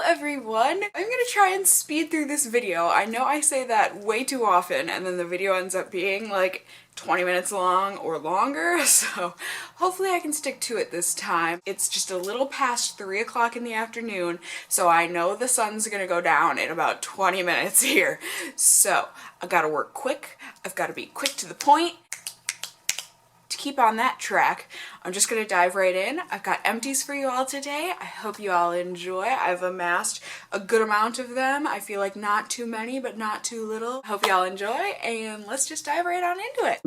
everyone! I'm gonna try and speed through this video. I know I say that way too often and then the video ends up being like 20 minutes long or longer, so hopefully I can stick to it this time. It's just a little past 3 o'clock in the afternoon, so I know the sun's gonna go down in about 20 minutes here. So I gotta work quick, I've gotta be quick to the point. To keep on that track, I'm just gonna dive right in. I've got empties for you all today. I hope you all enjoy. I've amassed a good amount of them. I feel like not too many, but not too little. Hope you all enjoy, and let's just dive right on into it.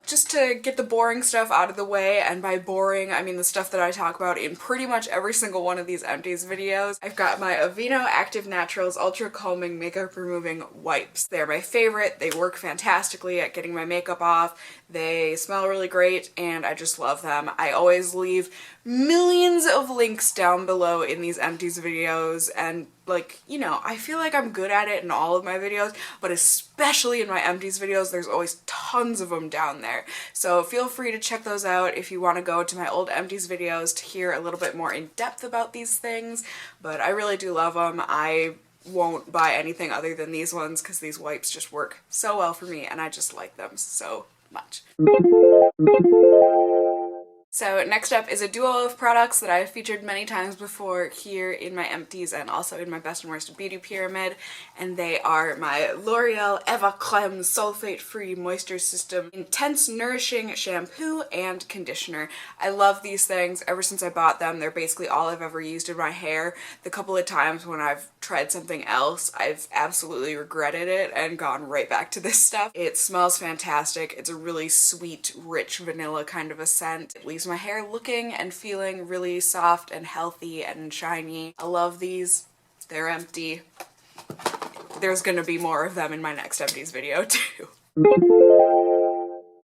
Just to get the boring stuff out of the way, and by boring I mean the stuff that I talk about in pretty much every single one of these empties videos, I've got my Aveeno Active Naturals Ultra Calming Makeup Removing Wipes. They're my favorite. They work fantastically at getting my makeup off. They smell really great and I just love them. I always leave millions of links down below in these empties videos, and like, you know, I feel like I'm good at it in all of my videos, but especially in my empties videos, there's always tons of them down there. So feel free to check those out if you want to go to my old empties videos to hear a little bit more in depth about these things, but I really do love them. I won't buy anything other than these ones because these wipes just work so well for me and I just like them so much. So next up is a duo of products that I've featured many times before here in my empties and also in my best and worst beauty pyramid, and they are my L'Oreal Evek Sulfate-Free Moisture System Intense Nourishing Shampoo and Conditioner. I love these things. Ever since I bought them, they're basically all I've ever used in my hair. The couple of times when I've tried something else, I've absolutely regretted it and gone right back to this stuff. It smells fantastic. It's a really sweet, rich vanilla kind of a scent. It leaves my hair looking and feeling really soft and healthy and shiny. I love these. They're empty. There's gonna be more of them in my next empties video too.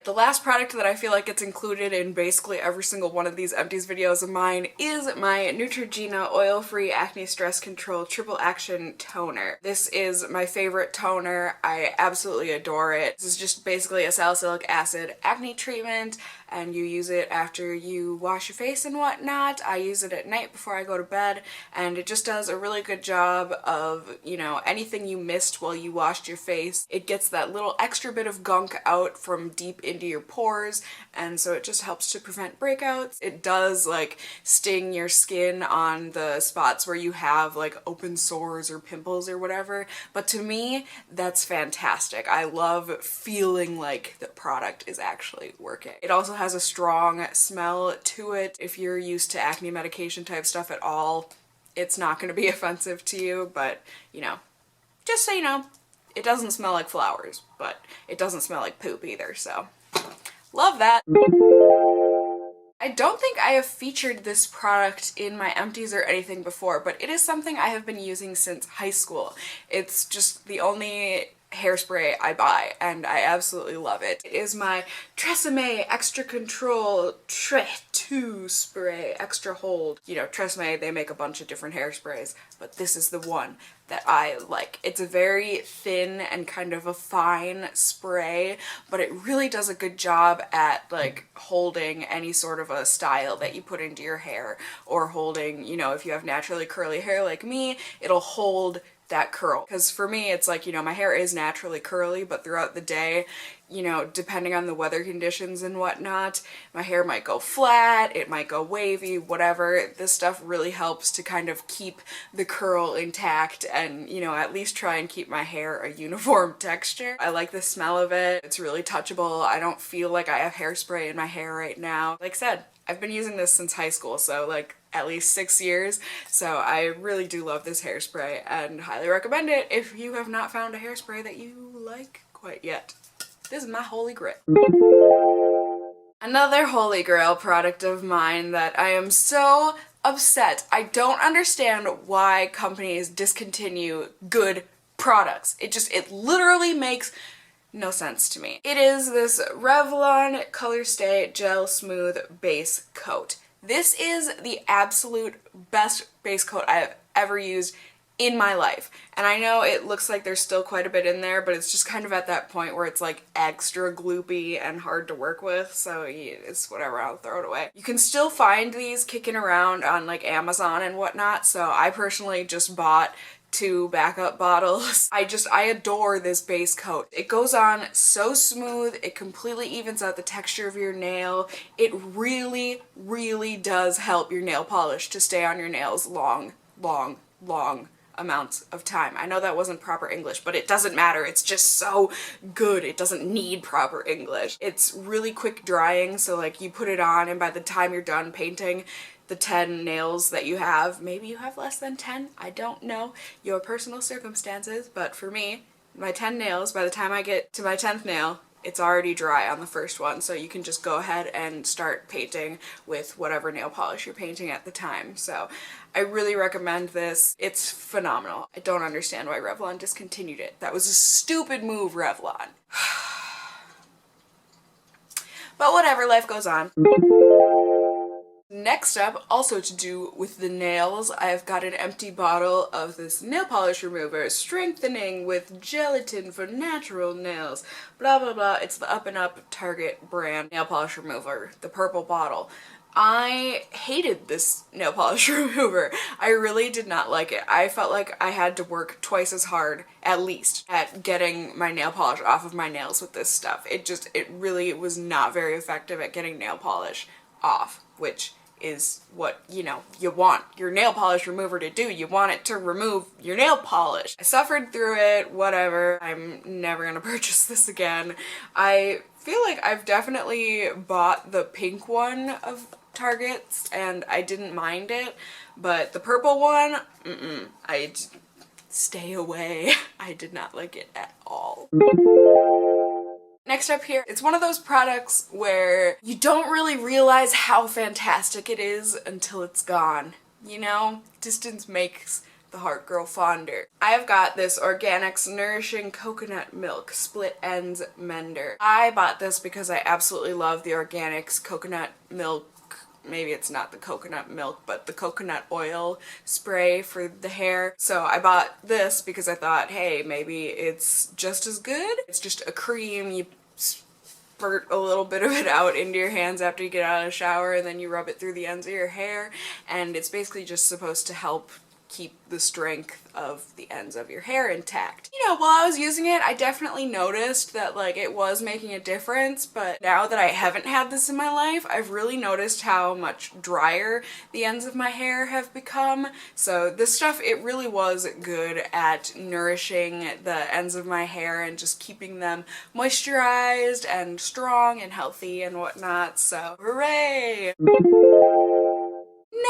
The last product that I feel like gets included in basically every single one of these empties videos of mine is my Neutrogena Oil-Free Acne Stress Control Triple Action Toner. This is my favorite toner. I absolutely adore it. This is just basically a salicylic acid acne treatment, and you use it after you wash your face and whatnot. I use it at night before I go to bed, and it just does a really good job of, you know, anything you missed while you washed your face. It gets that little extra bit of gunk out from deep into your pores, and so it just helps to prevent breakouts. It does like sting your skin on the spots where you have like open sores or pimples or whatever, but to me that's fantastic. I love feeling like the product is actually working. It also has a strong smell to it. If you're used to acne medication type stuff at all, it's not going to be offensive to you, but you know, just so you know, it doesn't smell like flowers, but it doesn't smell like poop either, so love that. I don't think I have featured this product in my empties or anything before, but it is something I have been using since high school. It's just the only hairspray I buy, and I absolutely love it. It is my Tresemme Extra Control Tre2 Spray Extra Hold. You know, Tresemme, they make a bunch of different hairsprays, but this is the one that I like. It's a very thin and kind of a fine spray, but it really does a good job at like holding any sort of a style that you put into your hair, or holding, you know, if you have naturally curly hair like me, it'll hold that curl. Because for me, it's like, you know, my hair is naturally curly, but throughout the day, you know, depending on the weather conditions and whatnot, my hair might go flat, it might go wavy, whatever. This stuff really helps to kind of keep the curl intact and, you know, at least try and keep my hair a uniform texture. I like the smell of it. It's really touchable. I don't feel like I have hairspray in my hair right now. Like I said, I've been using this since high school, so like at least 6 years, so I really do love this hairspray and highly recommend it if you have not found a hairspray that you like quite yet. This is my holy grail. Another holy grail product of mine that I am so upset. I don't understand why companies discontinue good products. It literally makes no sense to me. It is this Revlon Color Stay Gel Smooth Base Coat. This is the absolute best base coat I have ever used in my life. And I know it looks like there's still quite a bit in there, but it's just kind of at that point where it's like extra gloopy and hard to work with, so yeah, it's whatever, I'll throw it away. You can still find these kicking around on like Amazon and whatnot, so I personally just bought 2 backup bottles. I adore this base coat. It goes on so smooth, it completely evens out the texture of your nail. It really, really does help your nail polish to stay on your nails long amounts of time. I know that wasn't proper English, but it doesn't matter. It's just so good. It doesn't need proper English. It's really quick drying, so like you put it on and by the time you're done painting the 10 nails that you have, maybe you have less than 10, I don't know, your personal circumstances, but for me, my 10 nails, by the time I get to my 10th nail, it's already dry on the first one, so you can just go ahead and start painting with whatever nail polish you're painting at the time. So I really recommend this. It's phenomenal. I don't understand why Revlon discontinued it. That was a stupid move, Revlon. But whatever, life goes on. Next up, also to do with the nails, I've got an empty bottle of this nail polish remover, strengthening with gelatin for natural nails, blah blah blah. It's the Up and Up Target brand nail polish remover, the purple bottle. I hated this nail polish remover. I really did not like it. I felt like I had to work twice as hard, at least, at getting my nail polish off of my nails with this stuff. It really was not very effective at getting nail polish off, which is what, you know, you want your nail polish remover to do. You want it to remove your nail polish. I suffered through it, whatever. I'm never gonna purchase this again. I feel like I've definitely bought the pink one of Target's and I didn't mind it, but the purple one, stay away. I did not like it at all. Next up here, it's one of those products where you don't really realize how fantastic it is until it's gone. You know, distance makes the heart grow fonder. I have got this Organics Nourishing Coconut Milk Split Ends Mender. I bought this because I absolutely love the Organics coconut milk. Maybe it's not the coconut milk, but the coconut oil spray for the hair. So I bought this because I thought, hey, maybe it's just as good. It's just a cream. You spurt a little bit of it out into your hands after you get out of the shower, and then you rub it through the ends of your hair, and it's basically just supposed to help keep the strength of the ends of your hair intact. You know, while I was using it, I definitely noticed that like it was making a difference, but now that I haven't had this in my life, I've really noticed how much drier the ends of my hair have become. So this stuff, it really was good at nourishing the ends of my hair and just keeping them moisturized and strong and healthy and whatnot, so hooray!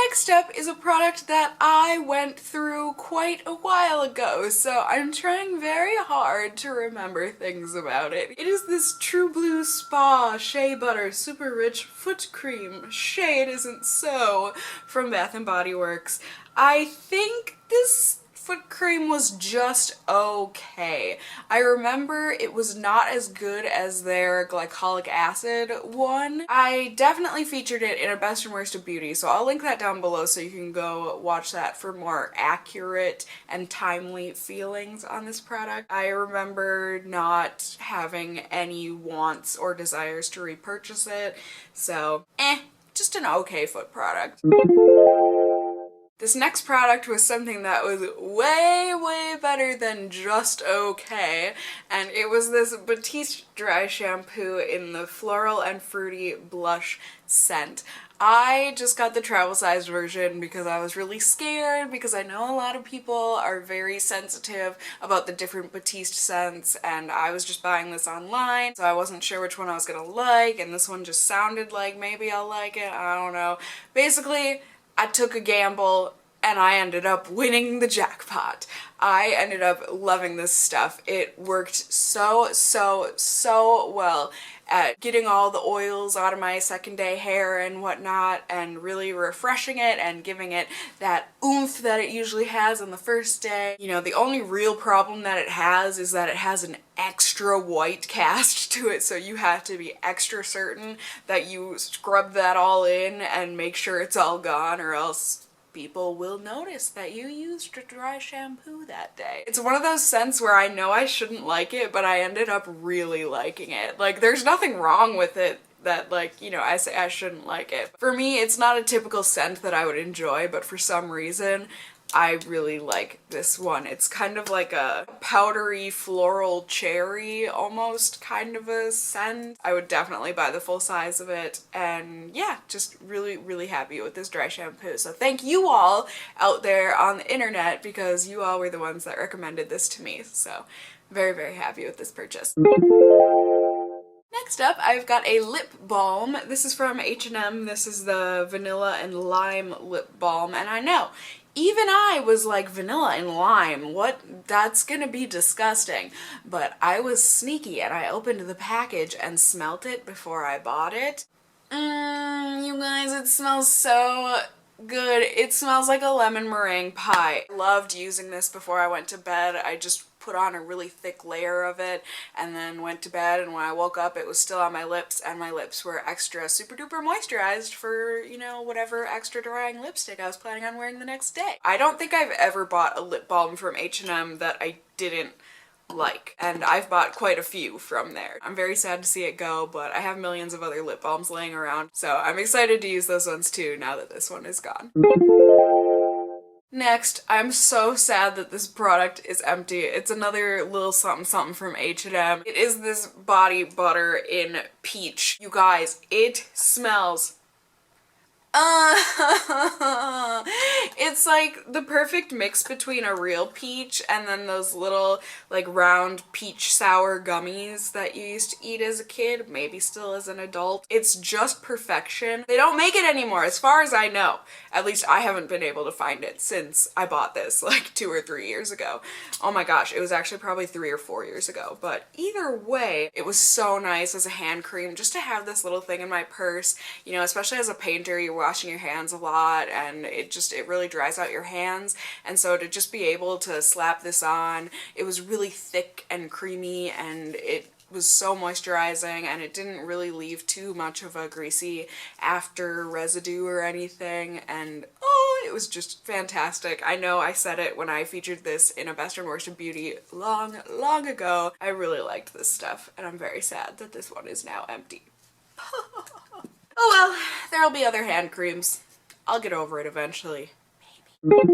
Next up is a product that I went through quite a while ago, so I'm trying very hard to remember things about it. It is this True Blue Spa Shea Butter Super Rich Foot Cream. Shea It Isn't So from Bath & Body Works. I think this foot cream was just okay. I remember it was not as good as their glycolic acid one. I definitely featured it in a Best and Worst of Beauty, so I'll link that down below so you can go watch that for more accurate and timely feelings on this product. I remember not having any wants or desires to repurchase it, so just an okay foot product. This next product was something that was way better than just okay, and it was this Batiste Dry Shampoo in the Floral and Fruity Blush scent. I just got the travel sized version because I was really scared, because I know a lot of people are very sensitive about the different Batiste scents, and I was just buying this online, so I wasn't sure which one I was gonna like, and this one just sounded like maybe I'll like it, I don't know. Basically, I took a gamble and I ended up winning the jackpot. I ended up loving this stuff. It worked so well at getting all the oils out of my second day hair and whatnot, and really refreshing it and giving it that oomph that it usually has on the first day. You know, the only real problem that it has is that it has an extra white cast to it, so you have to be extra certain that you scrub that all in and make sure it's all gone, or else people will notice that you used a dry shampoo that day. It's one of those scents where I know I shouldn't like it, but I ended up really liking it. Like, there's nothing wrong with it that, like, you know, I say I shouldn't like it. For me, it's not a typical scent that I would enjoy, but for some reason, I really like this one. It's kind of like a powdery floral cherry almost kind of a scent. I would definitely buy the full size of it, and yeah, just really, really happy with this dry shampoo. So thank you all out there on the internet, because you all were the ones that recommended this to me. So very, very happy with this purchase. Next up, I've got a lip balm. This is from H&M. This is the Vanilla and Lime Lip Balm, and I know, even I was like, vanilla and lime, what? That's gonna be disgusting. But I was sneaky and I opened the package and smelt it before I bought it. You guys, it smells so good. It smells like a lemon meringue pie. I loved using this before I went to bed. I just put on a really thick layer of it and then went to bed, and when I woke up it was still on my lips, and my lips were extra super duper moisturized for, you know, whatever extra drying lipstick I was planning on wearing the next day. I don't think I've ever bought a lip balm from H&M that I didn't like, and I've bought quite a few from there. I'm very sad to see it go, but I have millions of other lip balms laying around, so I'm excited to use those ones too now that this one is gone. Next, I'm so sad that this product is empty. It's another little something something from H&M. It is this body butter in peach. You guys, it smells it's like the perfect mix between a real peach and then those little like round peach sour gummies that you used to eat as a kid, maybe still as an adult. It's just perfection. They don't make it anymore as far as I know. At least I haven't been able to find it since I bought this like 2 or 3 years ago. Oh my gosh, it was actually probably 3 or 4 years ago. But either way, it was so nice as a hand cream just to have this little thing in my purse, you know, especially as a painter. You're washing your hands a lot and it really dries out your hands, and so to just be able to slap this on, it was really thick and creamy and it was so moisturizing, and it didn't really leave too much of a greasy after residue or anything, and oh, it was just fantastic. I know I said it when I featured this in a Best and Worst of Beauty long ago. I really liked this stuff, and I'm very sad that this one is now empty. Oh well, there'll be other hand creams. I'll get over it eventually. Maybe.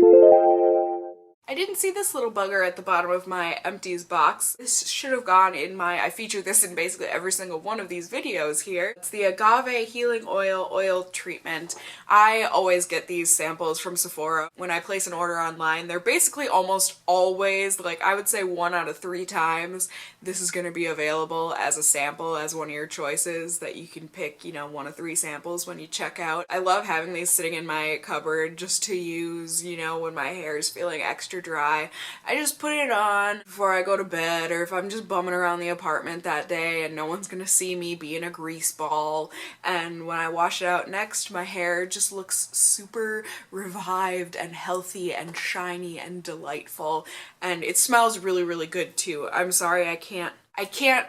I didn't see this little bugger at the bottom of my Empties box. This should have gone in my, I feature this in basically every single one of these videos here. It's the Agave Healing Oil Treatment. I always get these samples from Sephora. When I place an order online, they're basically almost always, like I would say 1 out of 3 times, this is going to be available as a sample, as one of your choices that you can pick, you know, 1 of 3 samples when you check out. I love having these sitting in my cupboard just to use, you know, when my hair is feeling extra dry. I just put it on before I go to bed, or if I'm just bumming around the apartment that day and no one's gonna see me being a grease ball, and when I wash it out next, my hair just looks super revived and healthy and shiny and delightful, and it smells really, really good too. I'm sorry I can't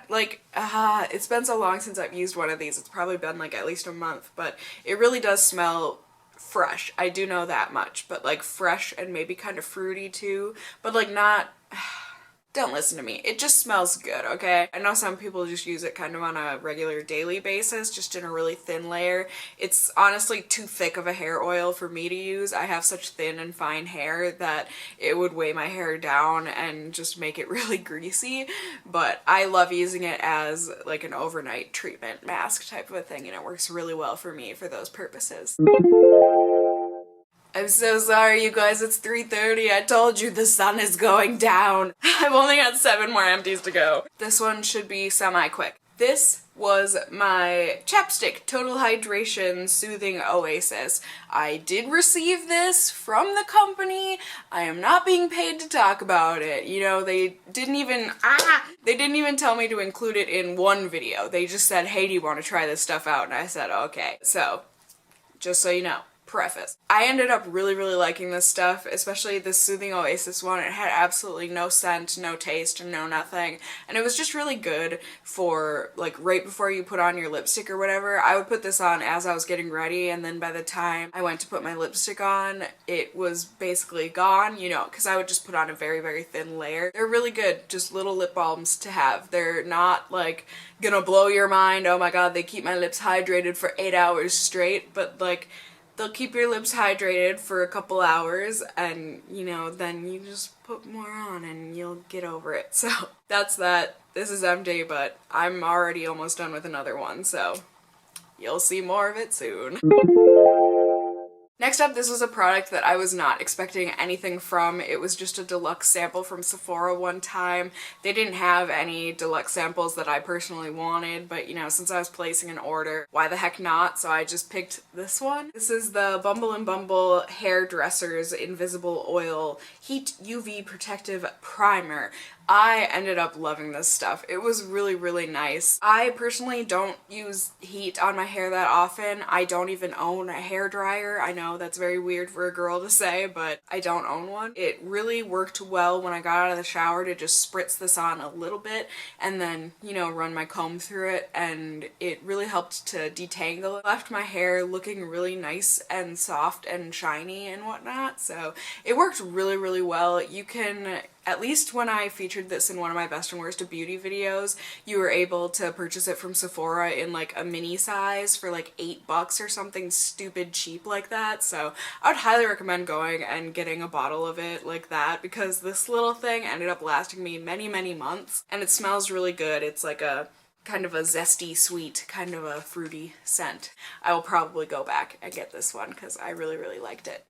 like, it's been so long since I've used one of these. It's probably been like at least a month, but it really does smell fresh. I do know that much, but like fresh and maybe kind of fruity too, but like not, don't listen to me. It just smells good, okay? I know some people just use it kind of on a regular daily basis, just in a really thin layer. It's honestly too thick of a hair oil for me to use. I have such thin and fine hair that it would weigh my hair down and just make it really greasy, but I love using it as like an overnight treatment mask type of a thing, and it works really well for me for those purposes. I'm so sorry, you guys, it's 3:30. I told you the sun is going down. I've only got 7 more empties to go. This one should be semi-quick. This was my Chapstick Total Hydration Soothing Oasis. I did receive this from the company. I am not being paid to talk about it. You know, they didn't even tell me to include it in one video. They just said, hey, do you want to try this stuff out? And I said, okay. So, just so you know, preface. I ended up really liking this stuff, especially this Soothing Oasis one. It had absolutely no scent, no taste, no nothing, and it was just really good for like right before you put on your lipstick or whatever. I would put this on as I was getting ready, and then by the time I went to put my lipstick on, it was basically gone, you know, because I would just put on a very thin layer. They're really good, just little lip balms to have. They're not like gonna blow your mind, oh my god, they keep my lips hydrated for 8 hours straight, but like they'll keep your lips hydrated for a couple hours, and you know, then you just put more on and you'll get over it. So that's that. This is empty, but I'm already almost done with another one, so you'll see more of it soon. Next up, this was a product that I was not expecting anything from. It was just a deluxe sample from Sephora one time. They didn't have any deluxe samples that I personally wanted, but you know, since I was placing an order, why the heck not? So I just picked this one. This is the Bumble and Bumble Hairdressers Invisible Oil Heat UV Protective Primer. I ended up loving this stuff. It was really nice. I personally don't use heat on my hair that often. I don't even own a hairdryer. I know that's very weird for a girl to say, but I don't own one. It really worked well when I got out of the shower to just spritz this on a little bit and then, you know, run my comb through it, and it really helped to detangle. It left my hair looking really nice and soft and shiny and whatnot, so it worked really well. You can, at least when I featured this in one of my best and worst of beauty videos, you were able to purchase it from Sephora in like a mini size for like $8 or something stupid cheap like that. So I would highly recommend going and getting a bottle of it like that, because this little thing ended up lasting me many months, and it smells really good. It's like a kind of a zesty, sweet, kind of a fruity scent. I will probably go back and get this one because I really liked it.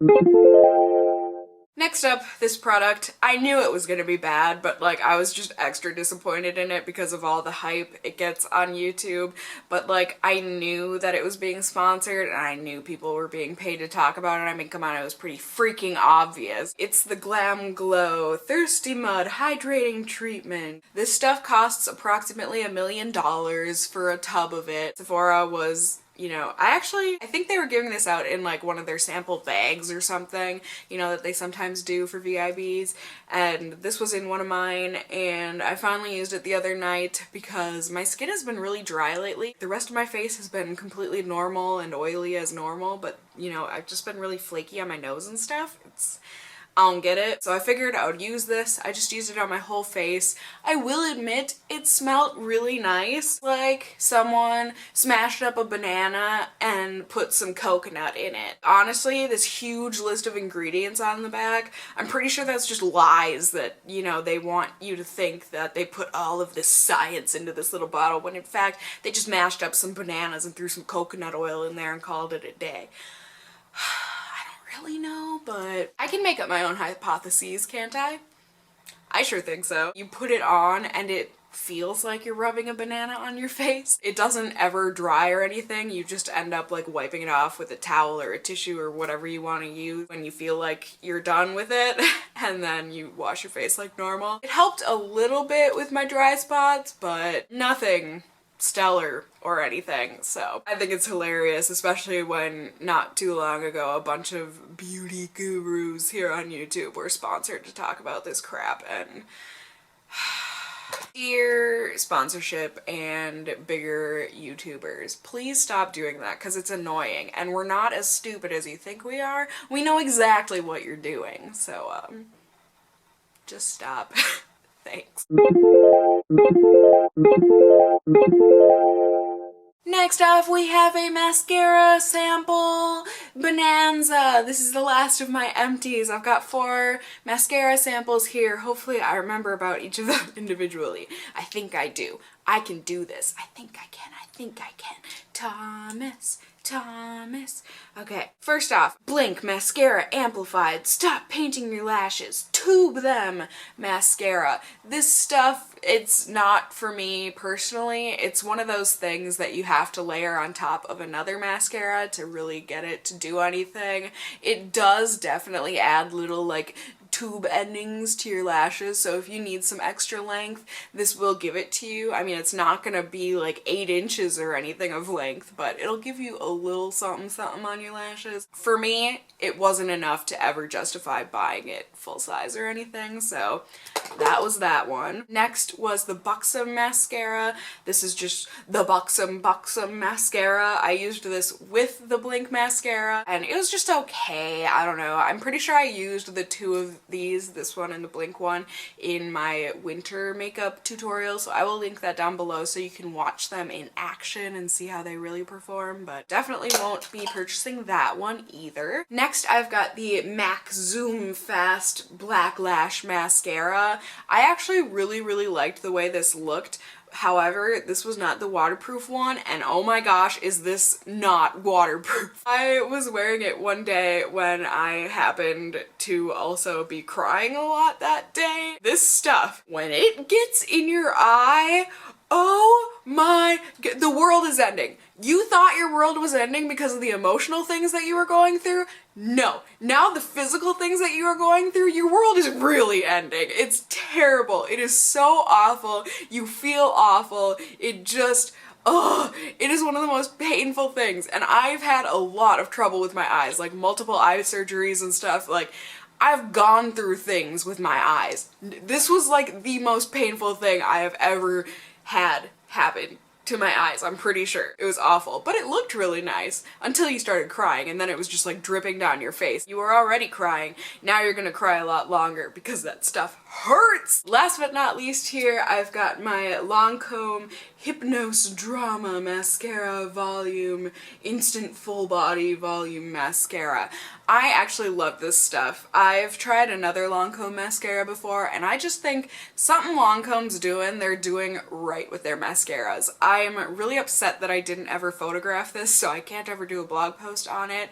Next up, this product, I knew it was gonna be bad, but like I was just extra disappointed in it because of all the hype it gets on YouTube, but like I knew that it was being sponsored and I knew people were being paid to talk about it. I mean, come on, it was pretty freaking obvious. It's the Glam Glow Thirsty Mud Hydrating Treatment. This stuff costs approximately $1 million for a tub of it. Sephora was, you know, I think they were giving this out in like one of their sample bags or something, you know, that they sometimes do for VIBs, and this was in one of mine, and I finally used it the other night because my skin has been really dry lately. The rest of my face has been completely normal and oily as normal, but you know, I've just been really flaky on my nose and stuff. I don't get it. So I figured I would use this. I just used it on my whole face. I will admit, it smelled really nice. Like someone smashed up a banana and put some coconut in it. Honestly, this huge list of ingredients on the back, I'm pretty sure that's just lies that, you know, they want you to think that they put all of this science into this little bottle, when in fact, they just mashed up some bananas and threw some coconut oil in there and called it a day. Really know, but I can make up my own hypotheses, can't I? I sure think so. You put it on and it feels like you're rubbing a banana on your face. It doesn't ever dry or anything. You just end up like wiping it off with a towel or a tissue or whatever you want to use when you feel like you're done with it, and then you wash your face like normal. It helped a little bit with my dry spots, but nothing stellar or anything, so I think it's hilarious, especially when not too long ago a bunch of beauty gurus here on YouTube were sponsored to talk about this crap, and dear sponsorship and bigger YouTubers, please stop doing that because it's annoying, and we're not as stupid as you think we are. We know exactly what you're doing, so just stop. Thanks. Next off, we have a mascara sample bonanza. This is the last of my empties. I've got 4 mascara samples here. Hopefully I remember about each of them individually. I think I do. I can do this. I think I can. Thomas. Okay, first off, Blink Mascara Amplified Stop Painting Your Lashes, Tube Them Mascara. This stuff, it's not for me personally. It's one of those things that you have to layer on top of another mascara to really get it to do anything. It does definitely add little like tube endings to your lashes, so if you need some extra length, this will give it to you. I mean, it's not gonna be like 8 inches or anything of length, but it'll give you a little something something on your lashes. For me, it wasn't enough to ever justify buying it full size or anything, so that was that one. Next was the Buxom mascara. This is just the Buxom mascara. I used this with the Blink mascara and it was just okay. I don't know. I'm pretty sure I used the 2 of these, this one and the Blink one, in my winter makeup tutorial, so I will link that down below so you can watch them in action and see how they really perform, but definitely won't be purchasing that one either. Next, I've got the M.A.C Zoom Fast Black Lash Mascara. I actually really liked the way this looked. However, this was not the waterproof one, and oh my gosh, is this not waterproof. I was wearing it one day when I happened to also be crying a lot that day. This stuff, when it gets in your eye, oh my god, the world is ending. You thought your world was ending because of the emotional things that you were going through? No. Now the physical things that you are going through, your world is really ending. It's terrible. It is so awful. You feel awful. It just, ugh, it is one of the most painful things. And I've had a lot of trouble with my eyes, like multiple eye surgeries and stuff. Like, I've gone through things with my eyes. This was like the most painful thing I have ever had happen to my eyes, I'm pretty sure. It was awful, but it looked really nice until you started crying, and then it was just like dripping down your face. You were already crying, now you're gonna cry a lot longer because that stuff hurts! Last but not least here, I've got my Lancome Hypnose Drama Mascara Volume Instant Full Body Volume Mascara. I actually love this stuff. I've tried another Lancome mascara before, and I just think something Lancome's doing, they're doing right with their mascaras. I'm really upset that I didn't ever photograph this, so I can't ever do a blog post on it,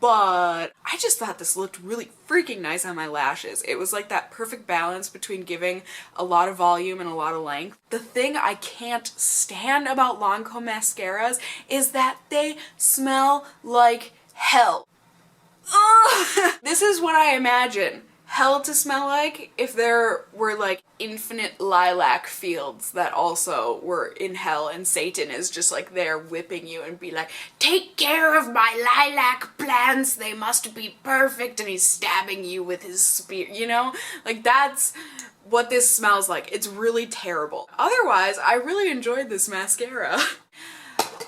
but I just thought this looked really freaking nice on my lashes. It was like that perfect balance between giving a lot of volume and a lot of length. The thing I can't stand about Lancome mascaras is that they smell like hell. Ugh. This is what I imagine hell to smell like if there were like infinite lilac fields that also were in hell, and Satan is just like there whipping you and be like, take care of my lilac plants, they must be perfect, and he's stabbing you with his spear, you know? Like, that's what this smells like. It's really terrible. Otherwise, I really enjoyed this mascara.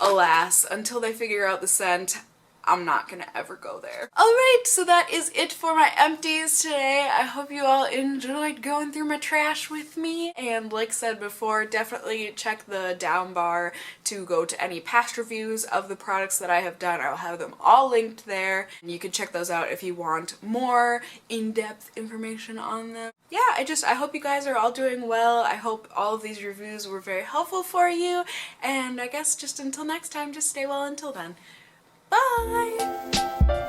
Alas, until they figure out the scent, I'm not gonna ever go there. Alright, so that is it for my empties today. I hope you all enjoyed going through my trash with me. And like said before, definitely check the down bar to go to any past reviews of the products that I have done. I'll have them all linked there. And you can check those out if you want more in-depth information on them. Yeah, I hope you guys are all doing well. I hope all of these reviews were very helpful for you. And I guess just until next time, just stay well until then. Bye!